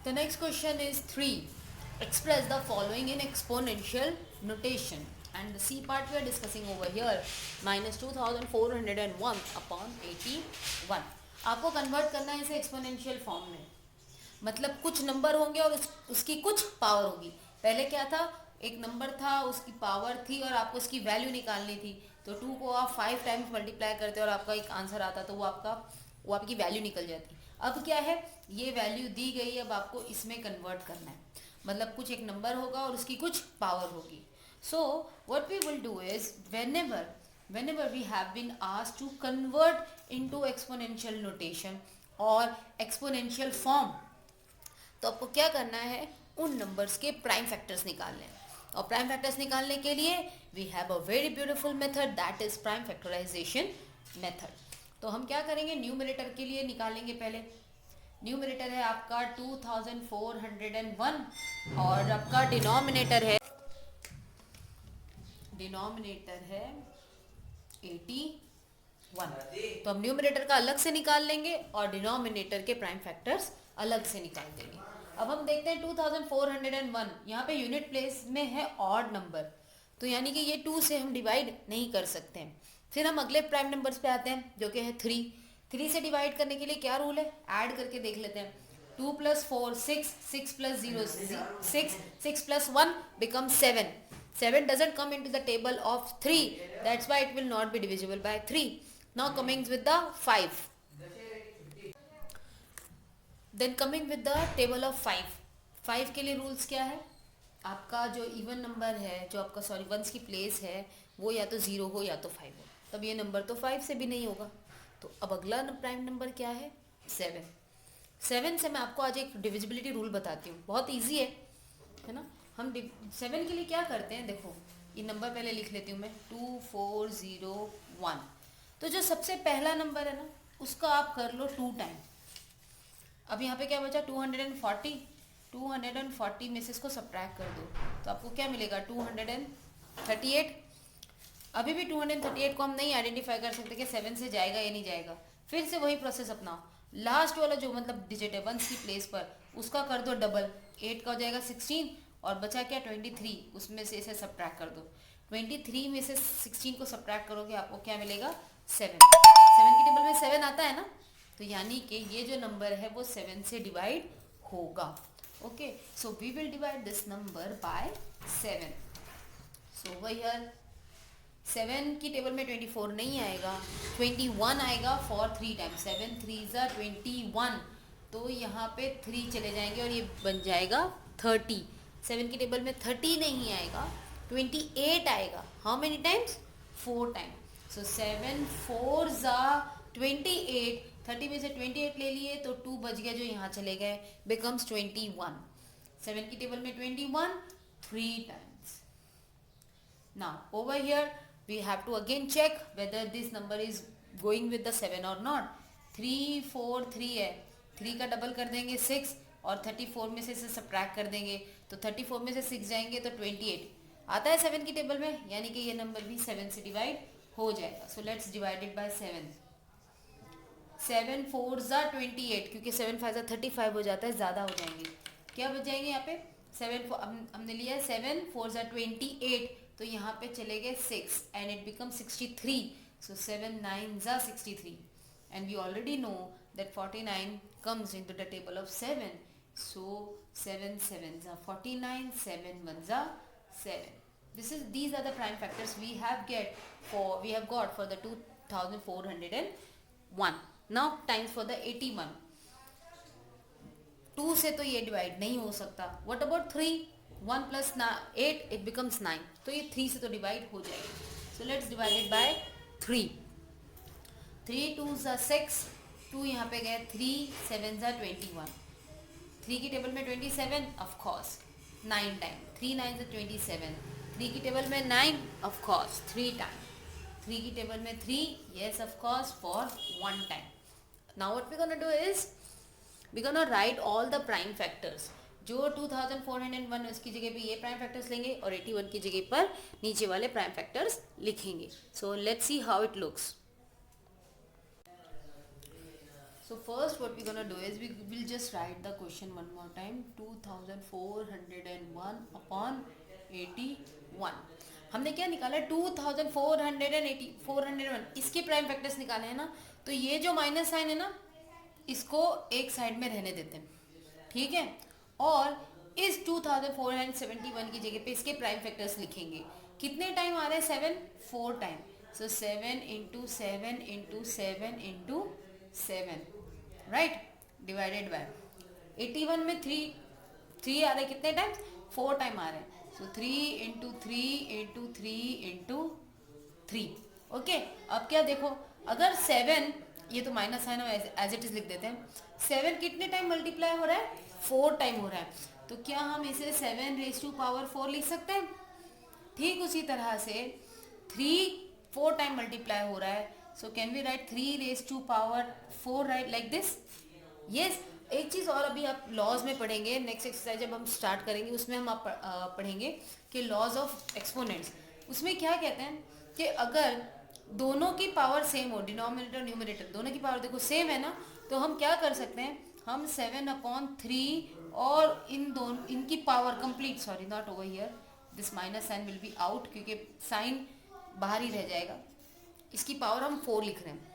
The next question is 3. Express the following in exponential notation. And the C part we are discussing over here. Minus 2401 upon 81. आपको convert करना है इसे exponential form में. मतलब कुछ number होंगे और उसकी कुछ पावर होगी. पहले क्या था, एक नंबर था, उसकी पावर थी और आपको उसकी वैल्यू निकालनी थी. तो 2 को आप 5 टाइम्स मल्टीप्लाई करते और आपका एक आंसर आता, तो वो आपकी वैल्यू निकल जाती. अब क्या है, ये वैल्यू दी गई, अब आपको इसमें कन्वर्ट करना है. मतलब कुछ एक नंबर होगा और उसकी कुछ पावर होगी. So what we will do is whenever we have been asked to convert into exponential notation or exponential form, तो आपको क्या करना है, उन नंबर्स के प्राइम फैक्टर्स निकालने हैं. और प्राइम फैक्टर्स निकालने के लिए we have a very beautiful method, that is prime factorisation method. तो हम क्या करेंगे, न्यूमरेटर के लिए निकालेंगे. पहले न्यूमरेटर है आपका 2401 और आपका डिनोमिनेटर है 81. तो हम न्यूमरेटर का अलग से निकाल लेंगे और डिनोमिनेटर के प्राइम फैक्टर्स अलग से निकाल देंगे. अब हम देखते हैं 2401, यहाँ पे यूनिट प्लेस में है ऑड नंबर, तो यानी कि ये 2 से हम डिवाइड नहीं कर सकते हैं. फिर हम अगले प्राइम नंबर्स पे आते हैं जो कि है 3 से डिवाइड करने के लिए क्या रूल है, ऐड करके देख लेते हैं. 2 + 4 6, 6 + 0 6, 6 + 1 becomes 7. 7 doesn't come into the table of 3, that's why it will not be divisible by 3. Now coming with the 5. Then coming with the table of 5. 5 के लिए रूल्स क्या है, आपका जो इवन नंबर है, जो आपका वंस की प्लेस है, वो या तो 0 हो या तो 5 हो. तब ये नंबर तो 5 से भी नहीं होगा. तो अब अगला प्राइम नंबर क्या है, 7. 7 से मैं आपको आज एक डिविजिबिलिटी रूल बताती हूँ, बहुत ईजी है ना. हम 7 के लिए क्या करते हैं, देखो ये नंबर पहले लिख लेती हूँ मैं, 2401. तो जो सबसे पहला नंबर है ना, उसका आप कर लो 2 टाइम. अब यहाँ पे क्या बचा, 240 में से इसको सब्ट्रैक्ट कर दो, तो आपको क्या मिलेगा, 238. अभी भी 238 को हम नहीं आइडेंटिफाई कर सकते कि 7 से जाएगा या नहीं जाएगा. फिर से वही प्रोसेस अपनाओ, लास्ट वाला जो मतलब डिजिट है वंस की प्लेस पर, उसका कर दो डबल. 8 का हो जाएगा 16 और बचा क्या 23, उसमें से इसे सब्ट्रैक्ट कर दो. 23 में से 16 को सब्ट्रैक्ट करोगे, आपको क्या मिलेगा, 7. 7 की टेबल में 7 आता है ना, तो यानी कि ये जो नंबर है वो 7 से डिवाइड होगा. Okay, so we will divide this number by 7. So here 7 की टेबल में 24 नहीं आएगा, 21 आएगा फॉर 3 टाइम्स. 7 3 ज़ा 21, तो यहाँ पे 3 चले जाएंगे और ये बन जाएगा 30. 7 की टेबल में 30 नहीं आएगा, 28 आएगा. How many times, 4 times. So 7 4 ज़ा 28. 30 में से 28 ले लिए तो 2 बच गए जो यहाँ चले गए, बिकम्स 21. 7 की टेबल में 21 3 times. Now over here we have to again check whether this number is going with the 7 or not. 3 4 3 है, 3 का डबल कर देंगे 6 और 34 में से इसे सब्ट्रैक्ट कर देंगे, तो 34 में से 6 जाएंगे तो 28 आता है 7 की टेबल में, यानी कि ये नंबर भी 7 से डिवाइड हो जाएगा. So let's divide it by 7. 7 4 ज़ा 28, क्योंकि 7 5 ज़ा 35 हो जाता है, ज़्यादा हो जाएंगे. क्या बच जाएंगे यहाँ पे, 7 हमने लिया 7 4 ज़ा 28, तो यहाँ पे चले गए 6 एंड इट बिकम 63. सो 7 9 ज़ा 63 and we already know that 49 comes into the table of 7. So 7 7 ज़ा 49, 7 1 ज़ा 7. These are the prime factors we have got for the 2401. Now times for the 81. 2 से तो ये डिवाइड नहीं हो सकता. What about 3? 1 plus 8, it becomes 9. तो ये 3 से तो डिवाइड हो जाएगी. So let's divide it by 3. 3 2 ज़ा 6, 2 यहाँ पे गए, 3 7 ज़ा 21. 3 की टेबल में 27 ऑफ कोर्स 9 टाइम. 3 9 ज़ा 27. 3 की टेबल में 9 ऑफ कोर्स 3 टाइम. 3 की टेबल में 3, yes of course, for 1 time. Now what we're gonna do is we're gonna write all the prime factors. जो 2401 उसकी जगह पे ये प्राइम फैक्टर्स लेंगे और 81 की जगह पर नीचे वाले प्राइम फैक्टर्स लिखेंगे. So let's see how it looks. So first what we're gonna do is we will just write the question one more time. 2401 upon 81. हमने क्या निकाला है? 2480 401 इसके प्राइम फैक्टर्स निकाले हैं ना, तो ये जो माइनस साइन है ना, इसको एक साइड में रहने देते हैं, ठीक है। और इस 2471 की जगह पे इसके प्राइम फैक्टर्स लिखेंगे। कितने टाइम आ रहे हैं? 7 4 time. So 7 into 7 into 7 into 7, right, divided by 81 में 3 आ रहे हैं, कितने टाइम? 4 टाइम आ रहे हैं। सो 3 इंटू 3 इंटू 3 इंटू 3। ओके, अब क्या देखो, अगर 7, ये तो माइनस है ना, एज इट इज लिख देते हैं। 7 कितने टाइम मल्टीप्लाई हो रहा है? 4 टाइम हो रहा है। तो क्या हम इसे 7 रेज टू पावर 4 लिख सकते हैं? ठीक उसी तरह से 3 4 टाइम मल्टीप्लाई हो रहा है, so can we write 3 raise to power 4, right, like this. Yes, एक चीज़ और अभी आप लॉज में पढ़ेंगे, नेक्स्ट एक्सरसाइज जब हम स्टार्ट करेंगे उसमें हम आप पढ़ेंगे कि लॉज ऑफ एक्सपोनेंट्स। उसमें क्या कहते हैं कि अगर दोनों की पावर सेम हो, डिनोमिनेटर न्यूमरेटर दोनों की पावर देखो सेम है ना, तो हम क्या कर सकते हैं, हम 7/3 और इनकी power complete, sorry not over here, this minus sign will be out क्योंकि साइन बाहर ही रह जाएगा, इसकी पावर हम 4 लिख रहे हैं।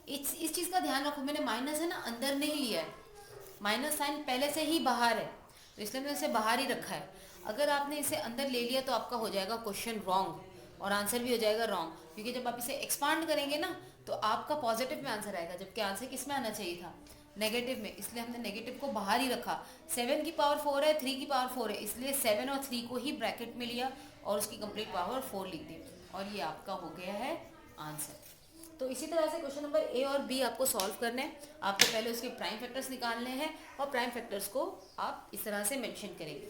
इस चीज़ का ध्यान रखो, मैंने माइनस है ना अंदर नहीं लिया है, माइनस साइन पहले से ही बाहर है, तो इसलिए मैंने इसे बाहर ही रखा है। अगर आपने इसे अंदर ले लिया तो आपका हो जाएगा क्वेश्चन रॉन्ग और आंसर भी हो जाएगा रॉन्ग, क्योंकि जब आप इसे एक्सपांड करेंगे ना तो आपका पॉजिटिव में आंसर आएगा, जबकि आंसर किस में आना चाहिए था? नेगेटिव में, इसलिए हमने नेगेटिव को बाहर ही रखा। 7 की पावर 4 है, 3 की पावर 4 है, इसलिए 7 और 3 को ही ब्रैकेट में लिया और उसकी कंप्लीट पावर 4 लिख दी, और ये आपका हो गया है आंसर। तो इसी तरह से क्वेश्चन नंबर ए और बी आपको सॉल्व करने हैं। आपको पहले उसके प्राइम फैक्टर्स निकालने हैं और प्राइम फैक्टर्स को आप इस तरह से मेंशन करेंगे।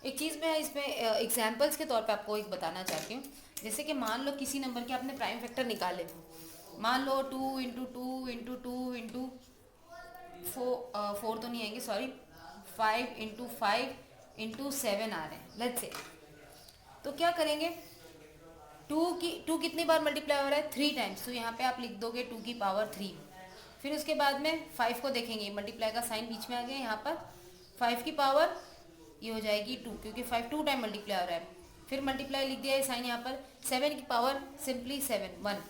एक चीज़ मैं इसमें एग्जांपल्स के तौर पे आपको एक बताना चाहती हूँ। जैसे कि मान लो किसी नंबर के आपने प्राइम फैक्टर निकाले, मान लो 2 इंटू 2 इंटू 2 इंटू 4 तो नहीं आएंगे, सॉरी, 5 इंटू 5 इंटू 7 आ रहे हैं, लेट्स से। तो क्या करेंगे, 2 कितनी बार मल्टीप्लाई हो रहा है? 3 टाइम्स, तो यहाँ पे आप लिख दोगे 2 की पावर 3। फिर उसके बाद में 5 को देखेंगे, मल्टीप्लाई का साइन बीच में आ गया, यहाँ पर 5 की पावर ये हो जाएगी 2, क्योंकि 5 2 टाइम मल्टीप्लाई हो रहा है। फिर मल्टीप्लाई लिख दिया है साइन यहाँ पर, 7 की पावर सिंपली 7 1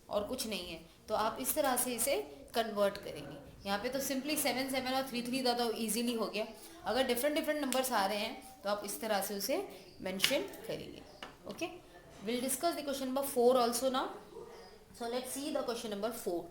और कुछ नहीं है, तो आप इस तरह से इसे कन्वर्ट करेंगे। यहाँ पे तो सिंपली 7 7 और 3 3 तो ईजिली हो गया। अगर डिफरेंट नंबर्स आ रहे हैं तो आप इस तरह से उसे मेंशन करेंगे। Okay, we'll discuss the question number 4 also now. So let's see the question number 4.